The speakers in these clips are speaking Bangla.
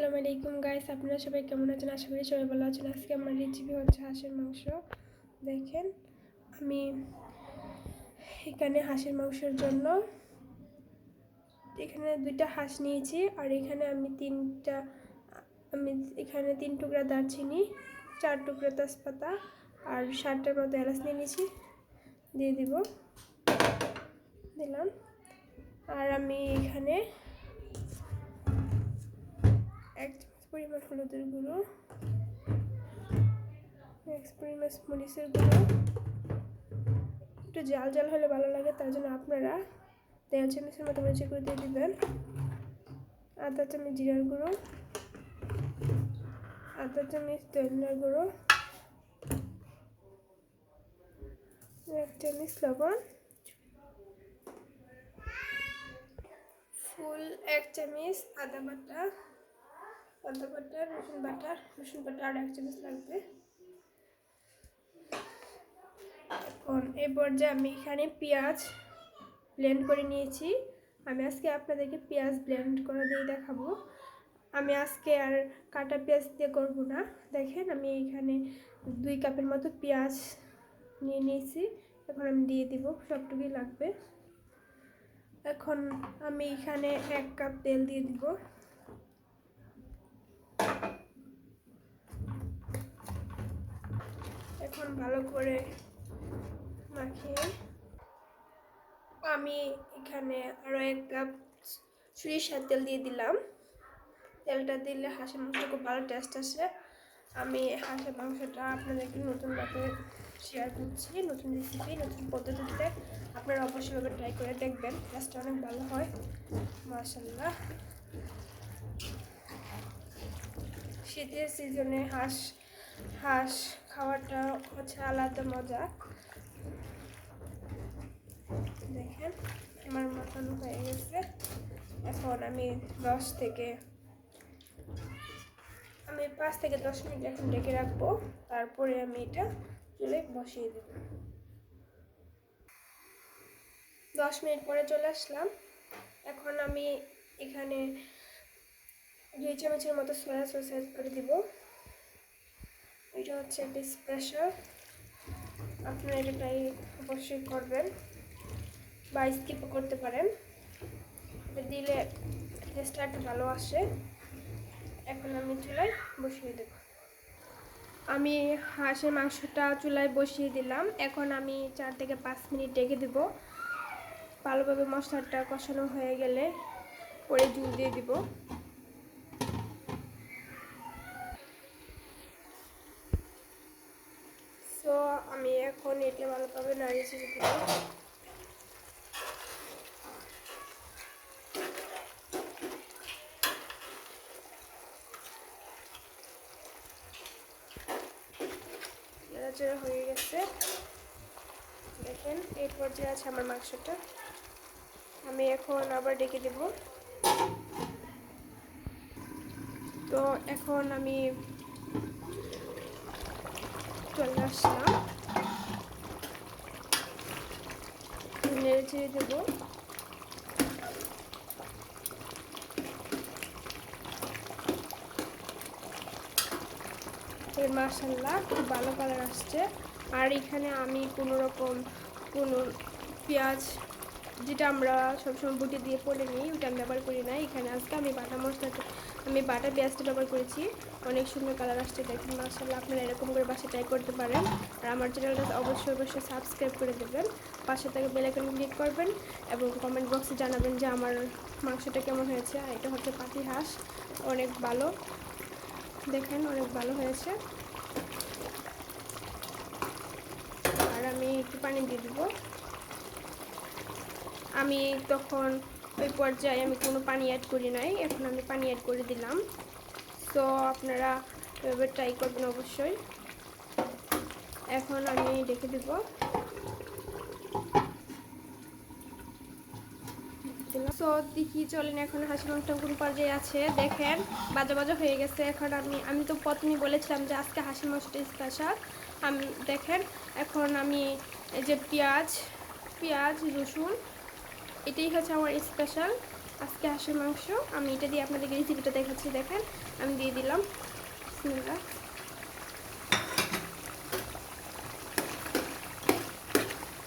আসসালামু আলাইকুম গাইস, আপনারা সবাই কেমন আছেন? আশা করি সবাই ভালো আছেন। আজকে আমার রেসিপি হচ্ছে হাঁসের মাংস। দেখেন, আমি এখানে হাঁসের মাংসের জন্য এখানে 2টা হাঁস নিয়েছি, আর এখানে আমি এখানে 3 টুকরা দারচিনি, 4 টুকরা তেজপাতা আর 7টার মতো এলাচ নিয়ে নিয়েছি, দিয়ে দিলাম। আর আমি এখানে 1 চামচ পরিমাণ হলুদের গুঁড়ো, 1 চামচ মরিচের গুঁড়ো, একটু জাল জাল হলে ভালো লাগে, তার জন্য আপনারা 1.5 চামচের মতো মরিচের গুঁড়ো দিয়ে দিবেন। আধা চামচ জিরার গুঁড়ো, আধা চামচ ধনিয়ার গুঁড়ো, 1 চামচ লবণ, ফুল 1 চামচ আদা বাটা, রসুন বাটা আর 1 চামচ লাগবে। এখন এই পর্যায়ে আমি এখানে পেঁয়াজ ব্লেন্ড করে নিয়েছি। আমি আজকে আপনাদেরকে পেঁয়াজ ব্লেন্ড করে দিয়ে দেখাবো। আমি আজকে আর কাটা পেঁয়াজ দিয়ে করব না। দেখেন, আমি এখানে 2 কাপের মতো পেঁয়াজ নিয়ে নিয়েছি। এখন আমি দিয়ে দিব, সবটুকুই লাগবে। এখন আমি এখানে 1 কাপ তেল দিয়ে দিব। এখন ভালো করে মাখিয়ে আমি এখানে আরও 1 কাপ সরিষার তেল দিয়ে দিলাম। তেলটা দিলে হাঁসের মাংসটা খুব ভালো টেস্ট আসে। আমি হাঁসের মাংসটা আপনাদেরকে নতুনভাবে শেয়ার করছি, নতুন রেসিপি, নতুন পদ্ধতিতে। আপনারা অবশ্যই ট্রাই করে দেখবেন, টেস্টটা অনেক ভালো হয় মাশাআল্লাহ। শীতের সিজনে হাঁস খাওয়াটা হচ্ছে আলাদা মজা। দেখেন, আমার মাখানো হয়ে গেছে। এখন আমি 5 থেকে 10 মিনিট এখন ঢেকে রাখবো। তারপরে আমি এটা চুলায় বসিয়ে দেব। 10 মিনিট পরে চলে আসলাম। এখন আমি এখানে 2 চামচের মতো সয়া সস অ্যাড করে দিব। এটা হচ্ছে একটা স্পেশাল, আপনারা এটাই অবশ্যই করবেন বা স্কিপও করতে পারেন। এটা দিলে টেস্টটা একটু ভালো আসে। এখন আমি চুলায় বসিয়ে দেব। আমি হাঁসের মাংসটা চুলায় বসিয়ে দিলাম। এখন আমি 4 থেকে 5 মিনিট ঢেকে দেব। ভালোভাবে মশলাটা কষানো হয়ে গেলে পরে জল দিয়ে দিব। সো আমি এখন এটা ভালোভাবে নাড়িয়ে ছেড়ে দিব। নাড়াচাড়া হয়ে গেছে। দেখেন, এই পর্যায়ে আছে আমার মাংসটা। আমি এখন আবার ডেকে দেব। তো এখন আমি চলে আসলাম, নেড়ে চেড়ে দেবো। মাশাআল্লাহ, খুব ভালো কালার আসছে। আর এখানে আমি কোনো পেঁয়াজ, যেটা আমরা সবসময় বুটি দিয়ে পড়ে নিই, ওটা আমি ব্যবহার করি না। এখানে আজকে আমি বাটা পেঁয়াজটা ব্যবহার করেছি। অনেক সুন্দর কালার আসছে। দেখেন মাশাআল্লাহ, আপনারা এরকম করে বাসায় ট্রাই করতে পারেন। আর আমার চ্যানেলটা অবশ্যই সাবস্ক্রাইব করে দেবেন, পাশে থেকে বেল আইকন ক্লিক করবেন এবং কমেন্ট বক্সে জানাবেন যে আমার মাংসটা কেমন হয়েছে। আর এটা হচ্ছে পাতি হাঁস, অনেক ভালো। দেখেন, অনেক ভালো হয়েছে। আর আমি একটু পানি দিয়ে দিব। আমি তখন ওই পর্যায়ে আমি কোনো পানি অ্যাড করি নাই, এখন আমি পানি অ্যাড করে দিলাম। তো আপনারা এভাবে ট্রাই করবেন অবশ্যই। এখন আমি ঢেকে দেব। সো দেখি চলেন, এখন হাঁসের মাংসটা কোন পর্যায়ে আছে। দেখেন, বাজা হয়ে গেছে। এখন আমি তো প্রথমেই বলেছিলাম যে আজকে হাঁসের মাংসটা স্পেশাল। দেখেন, এখন আমি এই যে পেঁয়াজ রসুন, এটাই হচ্ছে আমার স্পেশাল। আজকে হাঁসের মাংস আমি এটা দিয়ে আপনাদেরকে রেসিপিটা দেখাচ্ছি। দেখেন আমি দিয়ে দিলাম, বিসমিল্লাহ।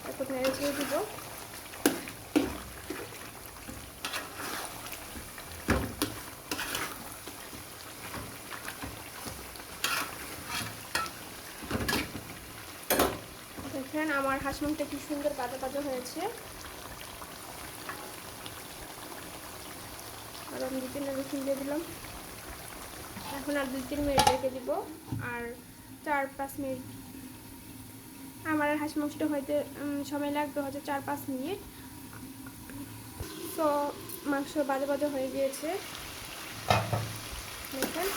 তারপর নেড়ে ছেড়ে দিব। দেখেন আমার হাঁস মাংসটা কি সুন্দর কাঁচা কাঁচা হয়েছে। আর আমি 2-3 রসুন দিয়ে দিলাম। এখন আর 2-3 মিনিট রেখে দিব, আর 4-5 মিনিট। আমার হাঁস মাংসটা হয়তো সময় লাগবে হয়তো 4-5 মিনিট। তো মাংস বাজে বাজে হয়ে গিয়েছে। দেখেন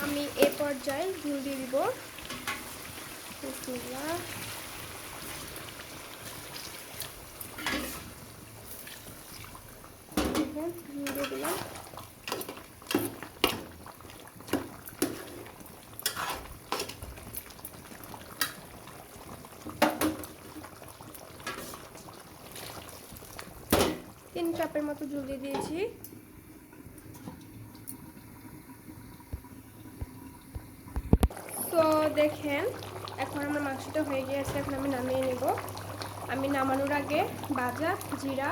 আমি এ পর্যায়ে ঝুল দিয়ে দিব। বিসমিল্লাহ। দেখেন ঝুল দিয়ে দিলাম। তিন কাপের মতো ঝুল দিয়ে দিয়েছি। তো দেখেন এখন আমার মাংসটা হয়ে গিয়েছে। এখন আমি নামিয়ে নেব। আমি নামানোর আগে ভাজা জিরা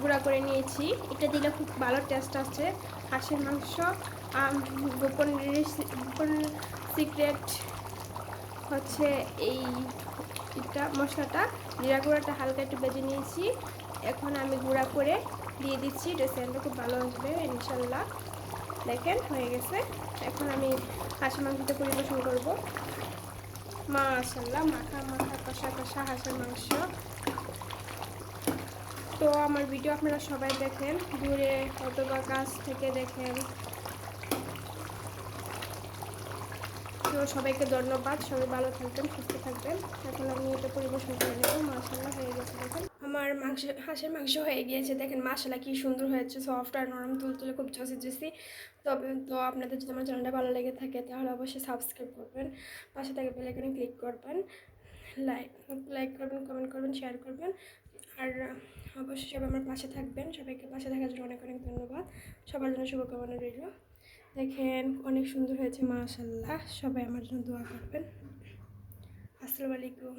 গুঁড়া করে নিয়েছি। এটা দিলে খুব ভালো টেস্ট আছে হাঁসের মাংস। গোপন সিক্রেট হচ্ছে এই এটা মশলাটা। জিরা গুঁড়াটা হালকা একটু ভেজে নিয়েছি। এখন আমি গুঁড়া করে দিয়ে দিচ্ছি। এটা সেন্টটা খুব ভালো আসবে ইনশাল্লাহ। দেখেন হয়ে গেছে। এখন আমি হাঁসের মাংসটা পরিবেশন করব। মাশাআল্লাহ, মাখা মাখা কষা কষা হাঁসের মাংস। তো আমার ভিডিও আপনারা সবাই দেখেন, দূরে অথবা কাছ থেকে দেখেন। তো সবাইকে ধন্যবাদ। সবাই ভালো থাকবেন, সুস্থ থাকবেন। এখন আমি এটা পরিবেশন করে নেব। মাশাআল্লাহ হয়ে গেছে। দেখেন আমার হাঁসের মাংস হয়ে গিয়েছে। দেখেন মাশাআল্লাহ কি সুন্দর হয়েছে, সফট আর নরম তুলতুলে, খুব জুসি জুসি। তো আপনাদের যদি আমার চ্যানেলটা ভালো লেগে থাকে তাহলে অবশ্যই সাবস্ক্রাইব করবেন, পাশে থেকে বেল আইকনে ক্লিক করবেন, লাইক করবেন, কমেন্ট করবেন, শেয়ার করবেন। আর অবশ্যই সবাই আমার পাশে থাকবেন। সবাইকে পাশে থাকার জন্য অনেক অনেক ধন্যবাদ। সবার জন্য শুভকামনা রইল। দেখেন অনেক সুন্দর হয়েছে মাশাআল্লাহ। সবাই আমার জন্য দোয়া করবেন। আসসালামু আলাইকুম।